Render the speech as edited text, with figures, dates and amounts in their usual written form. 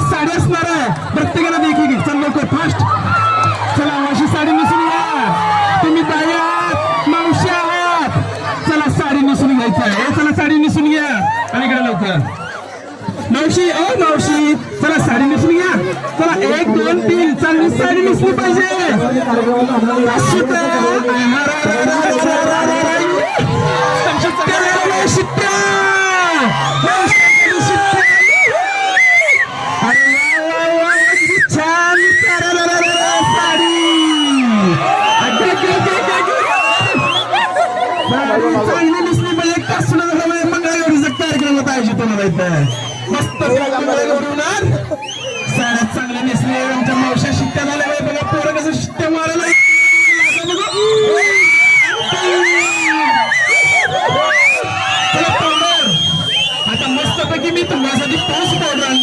साडी असणार आहे प्रत्येकाला देखील चल लवकर फास्ट चला अशी साडी नेसून घ्या तुम्ही ताई आहात मावशी आहात चला साडी नेसून घ्यायचं आहे चला साडी नेसून घ्या आणि इकडे लवकर मावशी ओ मावशी चला साडी नेसून घ्या चला 1 2 3 चांगली साडी नेसली पाहिजे चांगली दिसली पाहिजे कसलं मंगळगौरीचा कार्यक्रम होता आयोजित होणार आहे मस्त मंगळगौरी